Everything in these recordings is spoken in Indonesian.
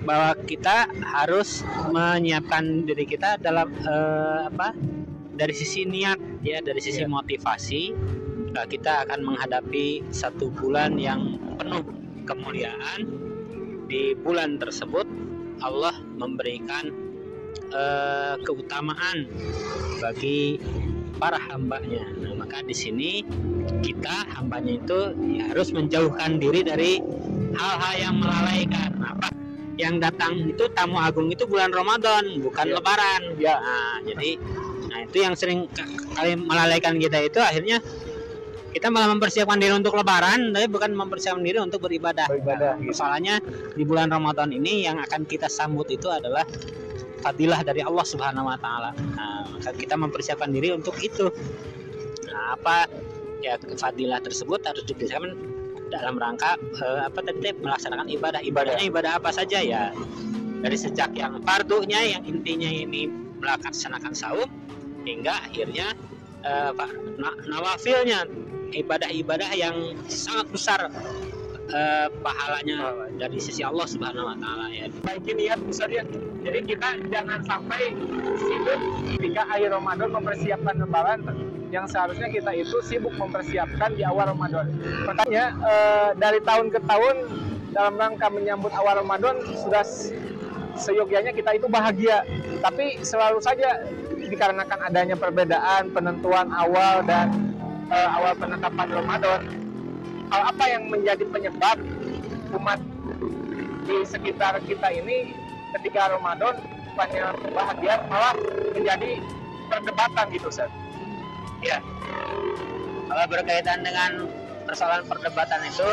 bahwa kita harus menyiapkan diri kita dalam dari sisi niat ya, dari sisi motivasi. Kita akan menghadapi satu bulan yang penuh kemuliaan. Di bulan tersebut Allah memberikan keutamaan bagi para hambanya. Nah, maka di sini kita hambanya itu ya, harus menjauhkan diri dari hal-hal yang melalaikan. Apa yang datang itu tamu agung itu bulan Ramadan, bukan Lebaran. Nah, jadi itu yang sering kali melalaikan kita, itu akhirnya kita malah mempersiapkan diri untuk Lebaran, tapi bukan mempersiapkan diri untuk beribadah. Soalnya di bulan Ramadan ini yang akan kita sambut itu adalah fadilah dari Allah Subhanahu Wa Taala. Nah, maka kita mempersiapkan diri untuk itu. Nah, apa ya fadilah tersebut harus dipersiapkan dalam rangka melaksanakan ibadah. Ibadahnya ibadah apa saja ya? Dari sejak yang fardunya, yang intinya ini melaksanakan saum, hingga akhirnya nawafilnya, ibadah-ibadah yang sangat besar pahalanya dari sisi Allah Subhanahu Wa Taala ya. Baik niat misalnya, jadi kita jangan sampai sibuk ketika akhir Ramadan mempersiapkan Lebaran, yang seharusnya kita itu sibuk mempersiapkan di awal Ramadan. Makanya dari tahun ke tahun dalam rangka menyambut awal Ramadan sudah seyogyanya kita itu bahagia, tapi selalu saja dikarenakan adanya perbedaan penentuan awal dan awal penetapan Ramadan, hal apa yang menjadi penyebab umat di sekitar kita ini ketika Ramadan bukannya bahagia malah menjadi perdebatan gitu, Ustaz? Ya, kalau berkaitan dengan persoalan perdebatan itu,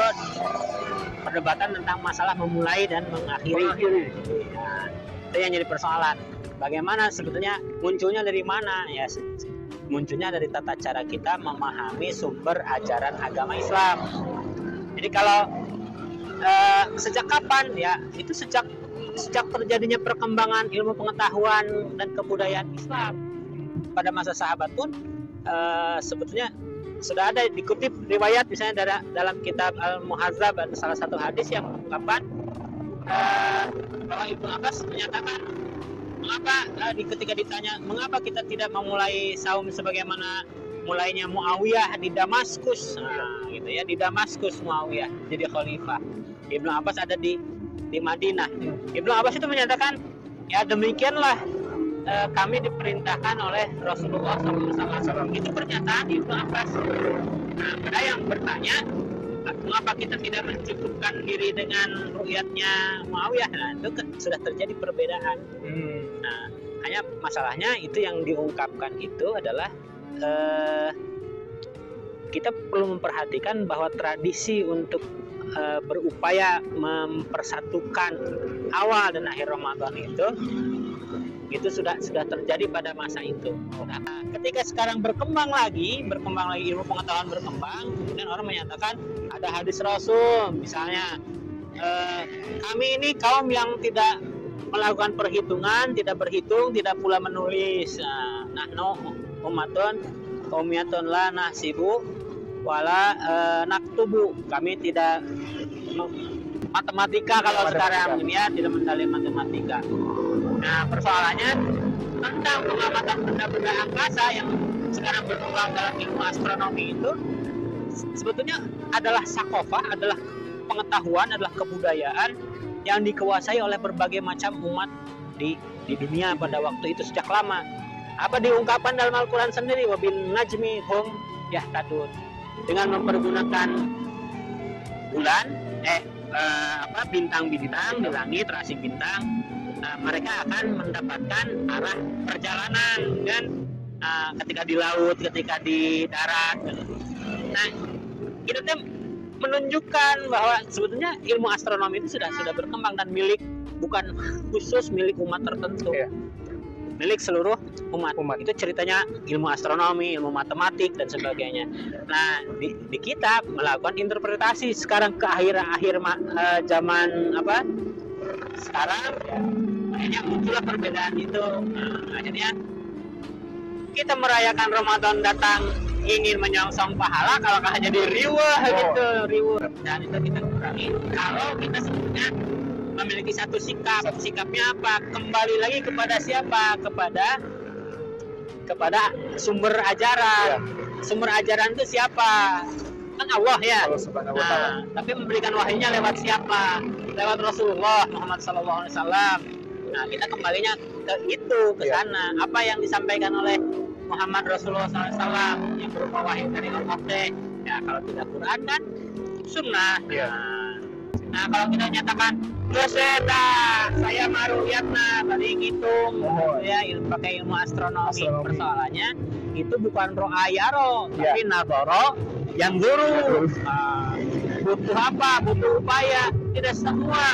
perdebatan tentang masalah memulai dan mengakhiri. Nah, itu yang jadi persoalan. Bagaimana sebetulnya munculnya dari mana ya? Munculnya dari tata cara kita memahami sumber ajaran agama Islam. Jadi kalau sejak kapan ya? Itu sejak terjadinya perkembangan ilmu pengetahuan dan kebudayaan Islam. Pada masa sahabat pun sebetulnya sudah ada dikutip riwayat misalnya dalam kitab Al-Muhazzab, ada salah satu hadis yang mengungkapkan bahwa Ibnu Abbas menyatakan, mengapa ketika ditanya mengapa kita tidak memulai saum sebagaimana mulainya Muawiyah di Damaskus, gitu ya, di Damaskus Muawiyah jadi khalifah, Ibnu Abbas ada di Madinah. Ibnu Abbas itu menyatakan, ya demikianlah kami diperintahkan oleh Rasulullah SAW. Itu pernyataan Ibnu Abbas. Nah, ada yang bertanya, mengapa kita tidak mencukupkan diri dengan ru'yatnya Muawiyah? Nah, itu sudah terjadi perbedaan. Nah, hanya masalahnya itu yang diungkapkan itu adalah kita perlu memperhatikan bahwa tradisi untuk berupaya mempersatukan awal dan akhir Ramadan itu sudah terjadi pada masa itu. Nah, ketika sekarang berkembang lagi ilmu pengetahuan berkembang, kemudian orang menyatakan ada hadis Rasul, misalnya kami ini kaum yang tidak melakukan perhitungan, tidak berhitung, tidak pula menulis. Nahnu ummatun qaumiyatun la nahsibu wala naktubu. Kami tidak matematika, kalau sekarang ini ya tidak mendalami matematika. Nah, persoalannya tentang pengamatan benda-benda angkasa yang sekarang berkembang dalam ilmu astronomi itu sebetulnya adalah sakofah, adalah pengetahuan, adalah kebudayaan yang dikuasai oleh berbagai macam umat di dunia pada waktu itu sejak lama. Apa diungkapkan dalam Al-Quran sendiri, wabin najmi hum yahtadun, dengan mempergunakan bulan bintang-bintang di langit, rasi bintang, mereka akan mendapatkan arah perjalanan dan ketika di laut, ketika di darat. Nah, itu menunjukkan bahwa sebetulnya ilmu astronomi itu sudah berkembang dan bukan khusus milik umat tertentu, milik seluruh umat. Itu ceritanya ilmu astronomi, ilmu matematik dan sebagainya. Nah, di kita melakukan interpretasi sekarang ke akhir zaman sekarang ya, akhirnya muncullah perbedaan itu. Akhirnya kita merayakan Ramadan datang ingin menyongsong pahala, kalau jadi riwah gitu, dan itu kita kurangi. Kalau kita sebetulnya memiliki satu sikap. Sikapnya apa? Kembali lagi kepada siapa? Kepada sumber ajaran. Sumber ajaran itu siapa? Kan Allah ya. Allah Subhanahu wa Ta'ala. Tapi memberikan wahyunya lewat siapa? Lewat Rasulullah Muhammad SAW. Nah, kita kembalinya ke sana. Apa yang disampaikan oleh Muhammad Rasulullah SAW yang berupa wahyu dari Allah deh. Ya, kalau tidak Quran kan sunnah. Nah, kalau kita nyatakan doseta, saya maruyatna, tadi ngitung, ya pakai ilmu astronomi. Persoalannya itu bukan ro'a yaro, tapi nadoro yang guru. Butuh apa? Butuh upaya. Tidak semua.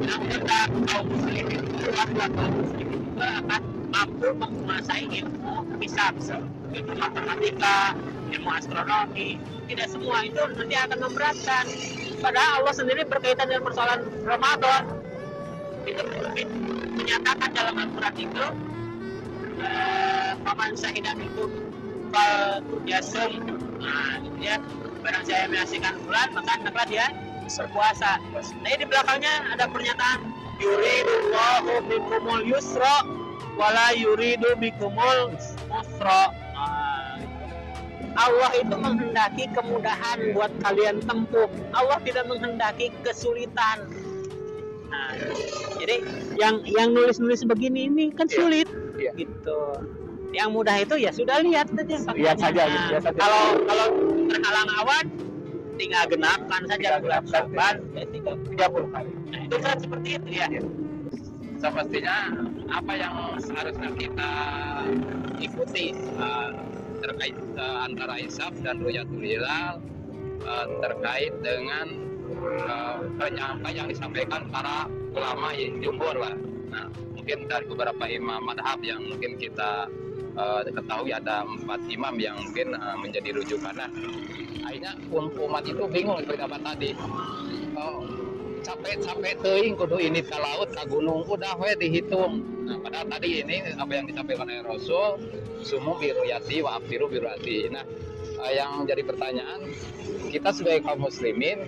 Yang kita kaum muslimin itu akan mampu menguasai ilmu hisab, ilmu matematika, ilmu astronomi. Tidak semua itu nanti akan memberatkan. Padahal Allah sendiri berkaitan dengan persoalan Ramadan itu menyatakan dalam Al-Quran itu paman syahidan itu yasum, ya, barang saya menyaksikan bulan maka hendaklah dia berpuasa. Nah, di belakangnya ada pernyataan yuridullahu bikumul yusra wala yuridu bikumul usra. Allah itu menghendaki kemudahan buat kalian tempuh. Allah tidak menghendaki kesulitan. Nah, jadi yang nulis begini ini kan sulit, gitu. Yang mudah itu ya sudah lihat saja. Kalau terhalang awan, tinggal genapkan saja bulan Syaban 30 kali. Nah, itu kan seperti itu ya. Sepertinya apa yang harusnya kita ikuti terkait antara hisab dan ru'yatul hilal terkait dengan apa yang disampaikan para ulama jumhur lah. Nah, mungkin dari beberapa imam madhab yang mungkin kita ketahui ada 4 imam yang mungkin menjadi rujukan. Nah, akhirnya umat itu bingung seperti apa tadi. Capek teuing kudu ini ke laut ke gunung udah we dihitung. Nah, padahal tadi ini apa yang disampaikan oleh Rasul, sumu biruyati wa abdiru biruyati. Nah, yang jadi pertanyaan, kita sebagai kaum muslimin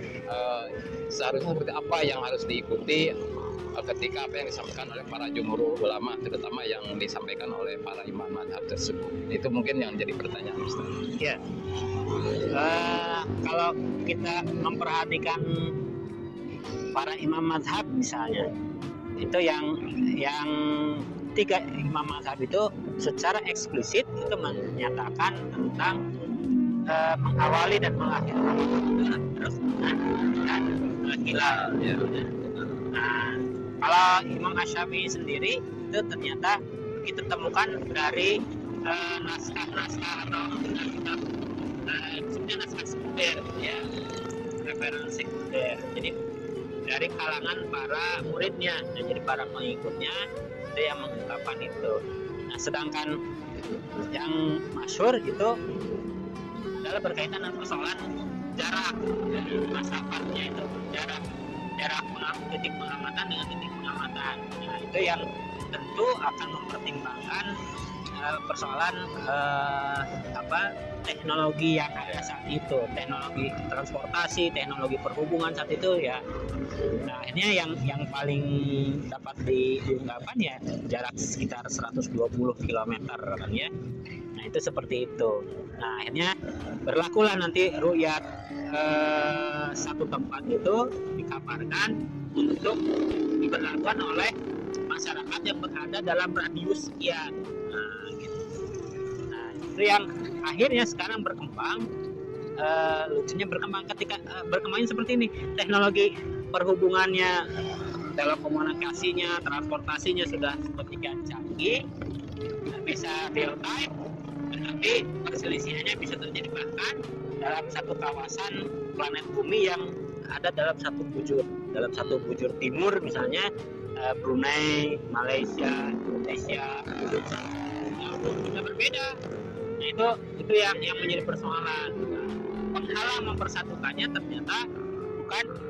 seharusnya seperti apa yang harus diikuti ketika apa yang disampaikan oleh para jumhur ulama, terutama yang disampaikan oleh para imam mazhab tersebut. Itu mungkin yang jadi pertanyaan, Ustaz. Ya. Kalau kita memperhatikan para imam mazhab misalnya, itu yang 3 imam mazhab itu secara eksplisit itu menyatakan tentang mengawali dan mengakhiri terus dan hilal. Nah, kalau Imam Asy-Syafi'i sendiri itu ternyata kita temukan dari naskah-naskah atau kitab naskah sekunder, ya, referensi sekunder. Jadi dari kalangan para muridnya, jadi para pengikutnya itu yang mengungkapkan itu. Nah, sedangkan yang masyhur itu adalah berkaitan dengan persoalan jarak, masafatnya itu jarak titik pengamatan dengan titik pengamatan. Nah, itu yang tentu akan mempertimbangkan persoalan teknologi yang ada saat itu, teknologi transportasi, teknologi perhubungan saat itu ya. Nah, ini yang paling dapat diungkapkan ya jarak sekitar 120 km kan ya. Nah, itu seperti itu. Nah, akhirnya berlakulah nanti ru'yat satu tempat itu dikabarkan untuk diberlakukan oleh masyarakat yang berada dalam radius sekian. Nah, gitu. Nah, itu yang akhirnya sekarang berkembang. Lucunya berkembang ketika berkembangnya seperti ini, teknologi perhubungannya, telekomunikasinya, transportasinya sudah sedemikian canggih, bisa real time, tetapi perselisihannya bisa terjadi bahkan dalam satu kawasan planet bumi yang ada dalam satu bujur timur misalnya Brunei, Malaysia, Indonesia, sudah berbeda. Nah, itu yang menjadi persoalan. Penghalang mempersatukannya ternyata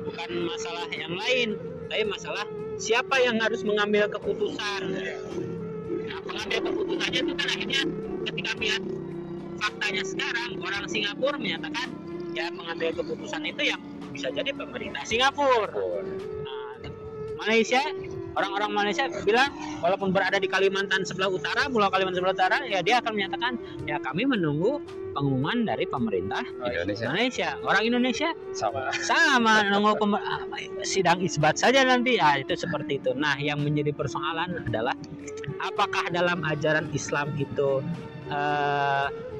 bukan masalah yang lain, tapi masalah siapa yang harus mengambil keputusan. Nah, pengambil keputusannya itu kan akhirnya ketika melihat faktanya sekarang, orang Singapura menyatakan ya mengambil keputusan itu yang bisa jadi pemerintah Singapura. Nah, Malaysia, orang-orang Malaysia bilang walaupun berada di Kalimantan sebelah utara, Pulau Kalimantan sebelah utara, ya dia akan menyatakan ya kami menunggu pengumuman dari pemerintah Malaysia. Orang Indonesia sama nunggu sidang isbat saja nanti. Ya itu seperti itu. Nah, yang menjadi persoalan adalah apakah dalam ajaran Islam itu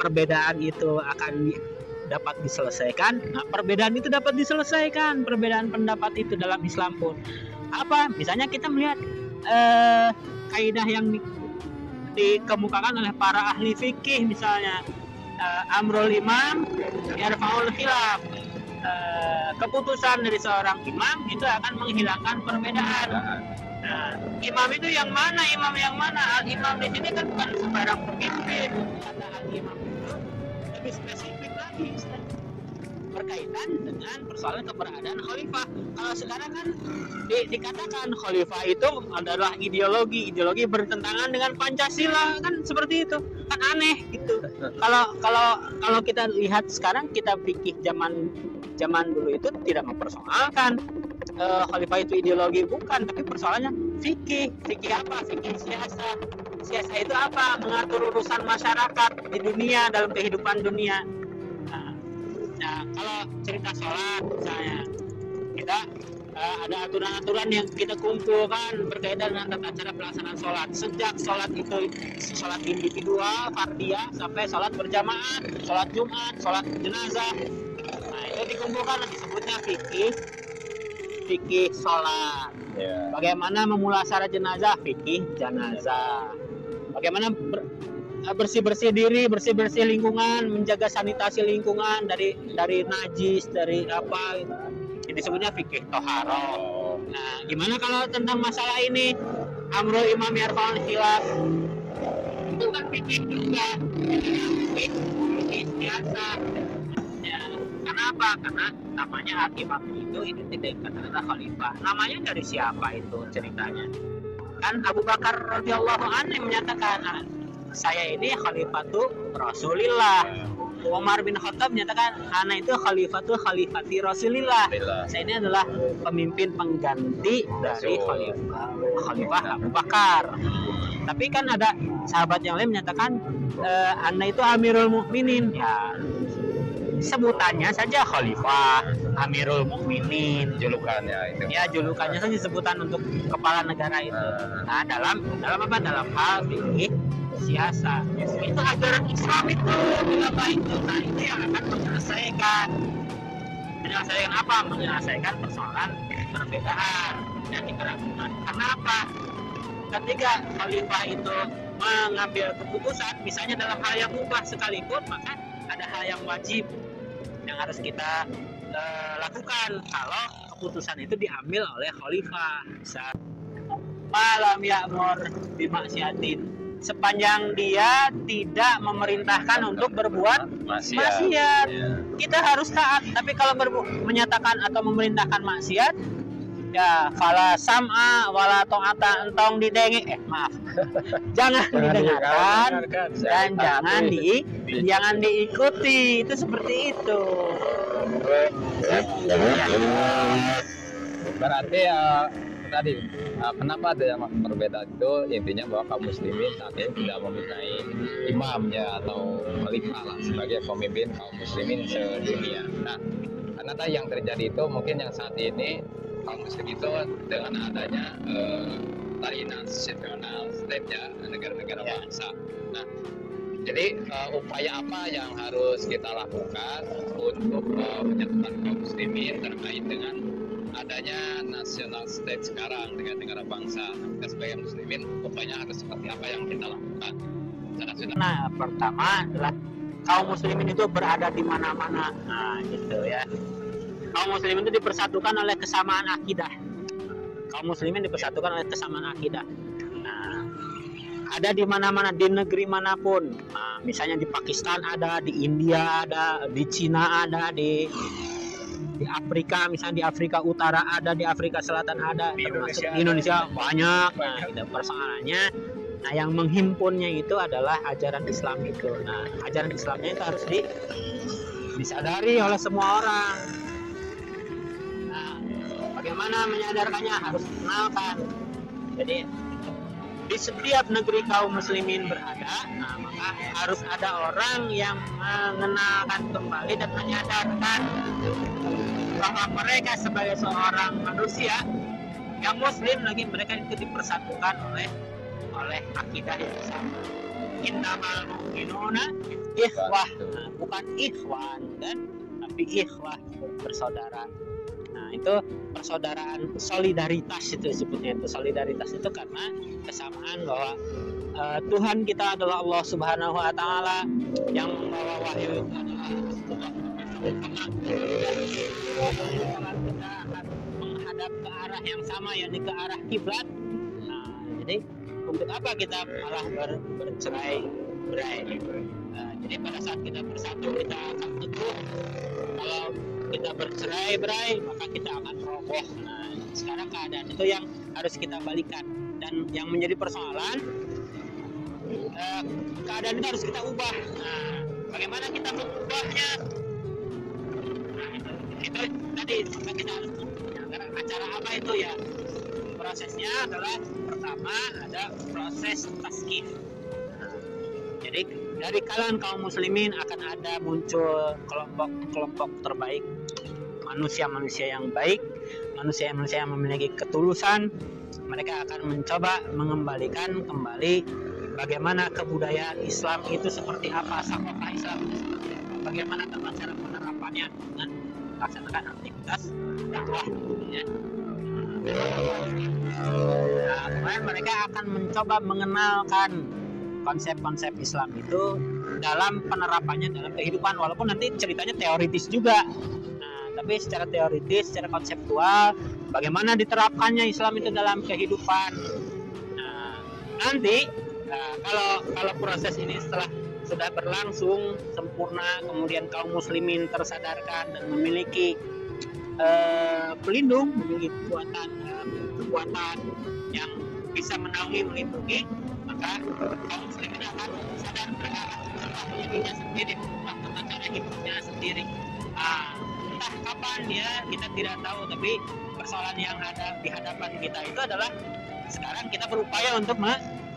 perbedaan itu akan dapat diselesaikan? Nah, perbedaan itu dapat diselesaikan, perbedaan pendapat itu dalam Islam pun. Apa? Misalnya kita melihat kaidah yang dikemukakan oleh para ahli fikih, misalnya amrul imam yarfa'ul khilaf, keputusan dari seorang imam itu akan menghilangkan perbedaan. Nah, imam itu yang mana? Imam yang mana? Al-imam di sini kan bukan sembarang pemimpin. Kata al-imam itu lebih spesifik lagi, berkaitan dengan persoalan keberadaan khalifah. Kalau sekarang kan dikatakan khalifah itu adalah ideologi bertentangan dengan Pancasila, kan seperti itu, kan aneh gitu. Kalau kita lihat sekarang, kita pikir zaman dulu itu tidak mempersoalkan khalifah itu ideologi, bukan, tapi persoalannya fikih apa? Fikih siasa itu apa? Mengatur urusan masyarakat di dunia, dalam kehidupan dunia. Nah, kalau cerita sholat misalnya, kita ada aturan-aturan yang kita kumpulkan berkaitan dengan tata cara pelaksanaan sholat, sejak sholat itu sholat individual, fardiyah, sampai sholat berjamaah, sholat Jumat, sholat jenazah. Nah, itu dikumpulkan, disebutnya fikih sholat. Bagaimana memulasara jenazah, fikih jenazah. Bagaimana bersih-bersih diri, bersih-bersih lingkungan, menjaga sanitasi lingkungan dari najis, dari apa gitu. Ini disebutnya fikih toharoh. Nah, gimana kalau tentang masalah ini? Amrul imam yarfa'ul khilaf, itu kan fikih juga, fikih biasa. Ya, kenapa? Karena namanya imam itu tidak kata khalifah. Namanya dari siapa itu ceritanya? Kan Abu Bakar radhiyallahu anhu menyatakan, saya ini khalifatu Rasulillah. Umar bin Khattab menyatakan, ana itu khalifati Rasulillah. Saya ini adalah pemimpin pengganti dari khalifah Abu Bakar. Tapi kan ada sahabat yang lain menyatakan, ana itu Amirul Mukminin. Ya, sebutannya saja khalifah, Amirul Mukminin, julukannya itu. Ya, julukannya saja sebutan untuk kepala negara itu. Nah, dalam apa? Dalam hal fikih siasa, itu ajaran Islam itu apa itu? Nah, itu yang akan menyelesaikan apa? Menyelesaikan persoalan perbedaan dan keraguan. Kenapa? Ketika khalifah itu mengambil keputusan, misalnya dalam hal yang mubah sekalipun, maka ada hal yang wajib yang harus kita lakukan kalau keputusan itu diambil oleh khalifah. Misal malam ya'mur bimaksiatin, sepanjang dia tidak memerintahkan untuk berbuat maksiat, kita harus taat. Tapi kalau menyatakan atau memerintahkan maksiat, ya fala sam'a wala ta'ata, entong jangan didengarkan dan jangan diikuti. Itu seperti itu. Berarti tadi kenapa ada perbedaan itu, intinya bahwa kaum muslimin saat ini tidak mempunyai imam ya atau khalifah lah sebagai pemimpin kaum muslimin sedunia. Nah, karena tadi yang terjadi itu mungkin yang saat ini kaum muslim itu dengan adanya tadi national state ya, negara-negara bangsa. Nah, jadi upaya apa yang harus kita lakukan untuk menyatukan kaum muslimin terkait dengan adanya national state sekarang dengan negara bangsa? Kita sebagai muslimin upayanya harus seperti apa yang kita lakukan? Nah, pertama adalah kaum muslimin itu berada di mana-mana. Nah, gitu ya. Kaum muslimin itu dipersatukan oleh kesamaan akidah. Kaum muslimin dipersatukan oleh kesamaan akidah. Nah, ada di mana-mana, di negeri manapun. Nah, misalnya di Pakistan ada, di India ada, di Cina ada, di Afrika, misalnya di Afrika Utara ada, di Afrika Selatan ada, di Indonesia banyak. Nah, itu persoalannya. Nah, yang menghimpunnya itu adalah ajaran Islam itu. Nah, ajaran Islamnya itu harus disadari oleh semua orang. bagaimana menyadarkannya, harus dikenalkan. Jadi di setiap negeri kaum muslimin berada, nah maka harus ada orang yang mengenalkan kembali dan menyadarkan bahwa mereka sebagai seorang manusia yang muslim lagi, mereka itu dipersatukan oleh akidah yang sama. Innamal mu'minuna ikhwah, nah, bukan ikhwan kan, tapi ikhwah, bersaudara. Nah itu persaudaraan, solidaritas itu disebutnya. Itu solidaritas itu karena kesamaan bahwa Tuhan kita adalah Allah Subhanahu Wa Taala, yang membawa wahyu itu adalah Allah. Kita akan menghadap ke arah yang sama, yakni ke arah kiblat. Nah, jadi untuk apa kita malah bercerai-berai? Jadi pada saat kita bersatu, kita akan teguh. Kalau kita bercerai-berai, maka kita akan roboh. Nah, sekarang keadaan itu yang harus kita balikan, dan yang menjadi persoalan, keadaan itu harus kita ubah. Nah, bagaimana kita mengubahnya? Nah, itu tadi kita harus menyadarkan. Acara apa itu ya? Prosesnya adalah pertama ada proses taskif. Jadi dari kalangan kaum muslimin akan ada muncul kelompok-kelompok terbaik, manusia-manusia yang baik, manusia-manusia yang memiliki ketulusan. Mereka akan mencoba mengembalikan kembali bagaimana kebudayaan Islam itu seperti apa, sakofah Islam itu seperti apa, bagaimana tata cara penerapannya dengan melaksanakan aktivitas dakwah, ya. Nah, kemudian mereka akan mencoba mengenalkan konsep-konsep Islam itu dalam penerapannya dalam kehidupan, walaupun nanti ceritanya teoritis juga. Nah, tapi secara teoritis, secara konseptual, bagaimana diterapkannya Islam itu dalam kehidupan. Nah, nanti kalau proses ini setelah sudah berlangsung sempurna, kemudian kaum muslimin tersadarkan dan memiliki pelindung, memiliki kekuatan yang bisa menaungi, melindungi, maka kaum muslimin akan sadar mereka akan dirinya sendiri, tata cara hidupnya sendiri. Entah kapan ya, kita tidak tahu, tapi persoalan yang ada di hadapan kita itu adalah sekarang kita berupaya untuk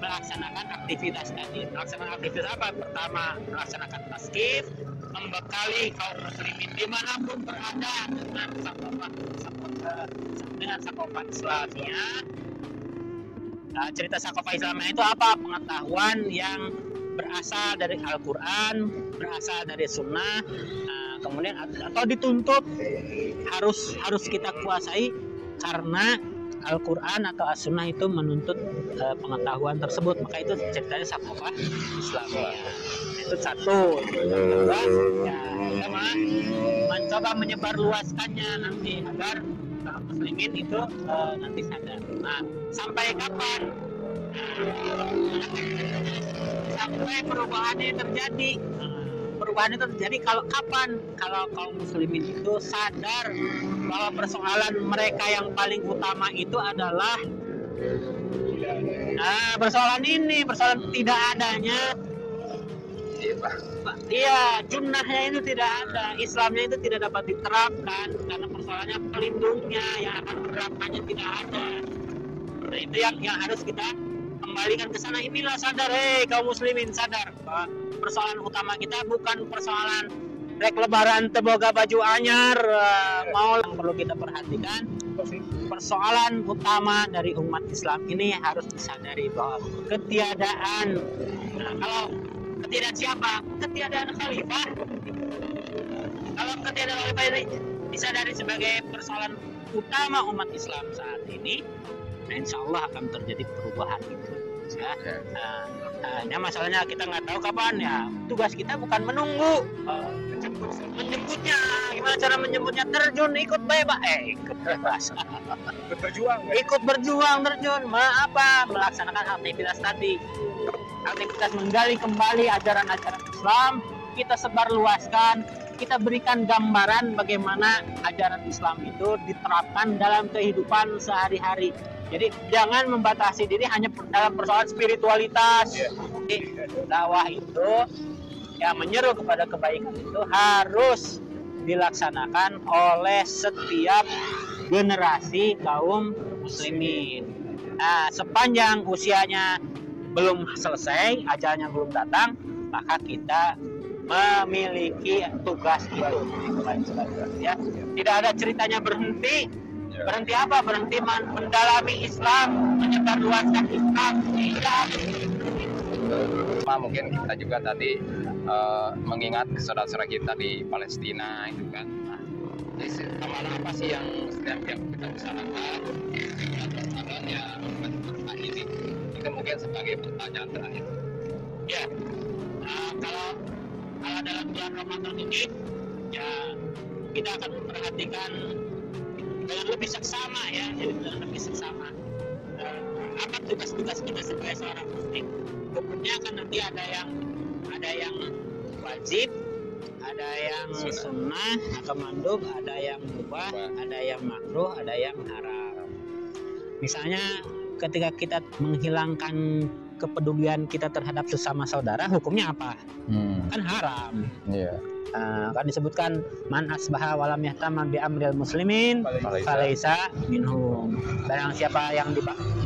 melaksanakan aktivitas tadi. Melaksanakan aktivitas apa? Pertama, melaksanakan taskif, membekali kaum muslimin dimanapun berada dengan sakofah Islamnya. Nah, cerita sakofah Islamnya itu apa? Pengetahuan yang berasal dari Al-Quran, berasal dari Sunnah, kemudian atau dituntut harus kita kuasai karena Al-Quran atau As-Sunnah itu menuntut pengetahuan tersebut. Maka itu ceritanya sakofah Islamnya. Itu satu. Yang kedua, ya, kita mencoba menyebarluaskannya nanti agar kaum muslimin itu nanti sadar. Nah, sampai kapan? Sampai perubahan ini terjadi. Perubahan itu terjadi kalau kapan? Kalau kaum muslimin itu sadar bahwa persoalan mereka yang paling utama itu adalah persoalan tidak adanya, junnahnya itu tidak ada, Islamnya itu tidak dapat diterapkan karena persoalannya pelindungnya yang akan menerapkannya tidak ada. Nah, itu yang harus kita kembalikan ke sana. Inilah sadar, kaum muslimin sadar bahwa persoalan utama kita bukan persoalan rek lebaran teboga baju anyar, mau yang perlu kita perhatikan. Persoalan utama dari umat Islam ini harus disadari bahwa ketiadaan, kalau ketiadaan siapa? Ketiadaan khalifah. Kalau ketiadaan khalifah ini disadari sebagai persoalan utama umat Islam saat ini, nah insya Allah akan terjadi perubahan itu. Ya. Nah, masalahnya kita nggak tahu kapan ya. Tugas kita bukan menunggu menjemputnya. Gimana cara menjemputnya? Terjun, ikut bebas. Ikut bebas. Ikut berjuang, terjun. Melaksanakan aktivitas tadi. Aktivitas menggali kembali ajaran-ajaran Islam. Kita sebarluaskan. Kita berikan gambaran bagaimana ajaran Islam itu diterapkan dalam kehidupan sehari-hari. Jadi jangan membatasi diri hanya dalam persoalan spiritualitas. Jadi dakwah itu yang menyeru kepada kebaikan itu harus dilaksanakan oleh setiap generasi kaum muslimin. Nah, sepanjang usianya belum selesai, ajalnya belum datang, maka kita memiliki tugas itu. Ya, tidak ada ceritanya berhenti. Berhenti apa? Berhenti mendalami Islam, menyebarluaskan Islam. Tidak. Mungkin kita juga tadi mengingat saudara-saudara kita di Palestina itu kan. Nah, amanah apa sih yang sedang kita usahakan bulan Ramadan ya ini? Itu mungkin sebagai pertanyaan terakhir. Ya, kalau dalam bulan Ramadan ini ya kita akan memperhatikan dengan lebih seksama ya, dengan lebih seksama apa tugas-tugas kita sebagai seorang muslim. Hukumnya kan nanti ada yang wajib, ada yang sunnah atau mandub, ada yang mubah, ada yang makruh, ada yang haram. Misalnya ketika kita menghilangkan kepedulian kita terhadap sesama saudara, hukumnya apa? Kan haram. Iya. Kan disebutkan man asbaha walam yahtama bi amril muslimin falaisa minhum. Barang siapa yang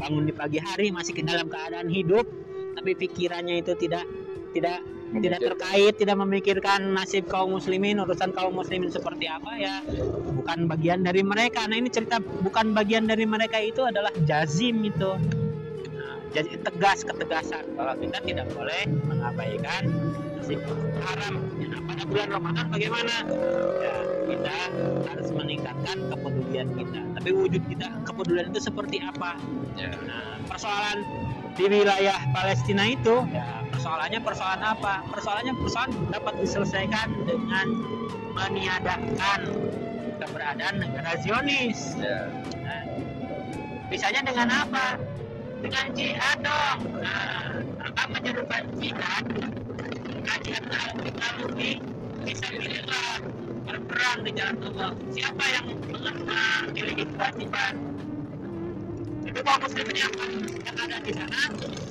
bangun di pagi hari masih dalam keadaan hidup tapi pikirannya itu tidak terkait, tidak memikirkan nasib kaum muslimin, urusan kaum muslimin seperti apa, ya bukan bagian dari mereka. Nah, ini cerita bukan bagian dari mereka itu adalah jazim itu. Jadi ketegasan bahwa kita tidak boleh mengabaikan nasib haram. Nah, pada bulan Ramadan bagaimana? Ya, kita harus meningkatkan kepedulian kita. Tapi wujud kita kepedulian itu seperti apa? Nah, persoalan di wilayah Palestina itu, ya persoalannya persoalan apa? Persoalan dapat diselesaikan dengan meniadakan keberadaan negara Zionis. Nah, bisanya dengan apa? Dengan jihad dong. Nah, apa menyerupai jihad? Kajian al-Qur'an bisa pilihlah berperang di jalan Allah. Siapa yang memiliki kewajiban? Itu kaum muslimin yang ada di sana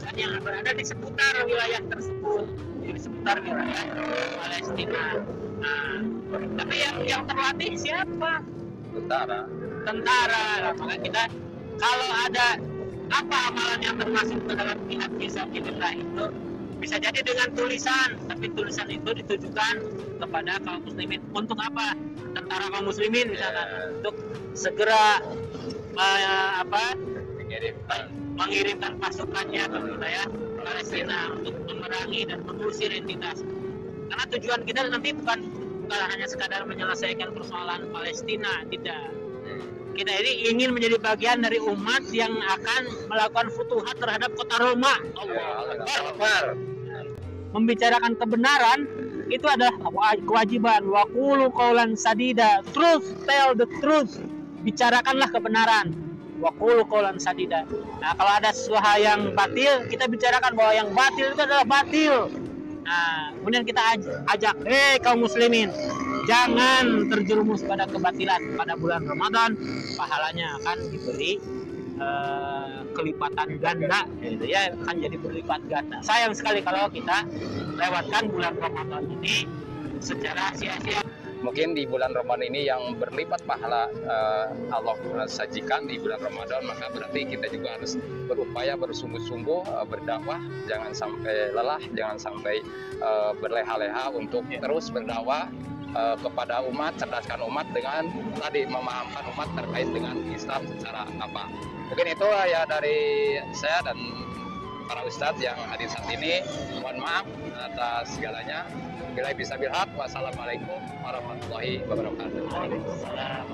dan yang berada di seputar wilayah tersebut, di seputar wilayah Palestina. Nah, tapi yang terlatih siapa? Tentara. Maka kita kalau ada apa amalan yang termasuk ke dalam jihad fisabilillah itu bisa jadi dengan tulisan, tapi tulisan itu ditujukan kepada kaum muslimin. Untuk apa? Tentara kaum muslimin misalkan untuk segera mengirimkan pasukannya ke wilayah Palestina untuk memerangi dan mengusir entitas. Karena tujuan kita nanti bukan hanya sekadar menyelesaikan persoalan Palestina, tidak. Kita ini ingin menjadi bagian dari umat yang akan melakukan futuhat terhadap kota Roma. Allah. Membicarakan kebenaran itu adalah kewajiban. Wa qulu qaulan sadida. Truth, tell the truth. Bicarakanlah kebenaran. Wa qulu qaulan sadida. Nah, kalau ada sesuatu yang batil, kita bicarakan bahwa yang batil itu adalah batil. Nah, kemudian kita ajak, kaum muslimin, jangan terjerumus pada kebatilan. Pada bulan Ramadan pahalanya akan diberi kelipatan ganda, gitu ya, akan jadi berlipat ganda. Sayang sekali kalau kita lewatkan bulan Ramadan ini secara sia-sia. Mungkin di bulan Ramadan ini yang berlipat pahala Allah sajikan di bulan Ramadan, maka berarti kita juga harus berupaya bersungguh-sungguh berdakwah, jangan sampai lelah, jangan sampai berleha-leha untuk terus berdakwah kepada umat, cerdaskan umat dengan tadi memahamkan umat terkait dengan Islam secara apa. Mungkin itu ya dari saya dan para ustadz yang hadir saat ini. Mohon maaf atas segalanya. Bila bisa bilhaq, wassalamualaikum warahmatullahi wabarakatuh. Waalaikumsalam.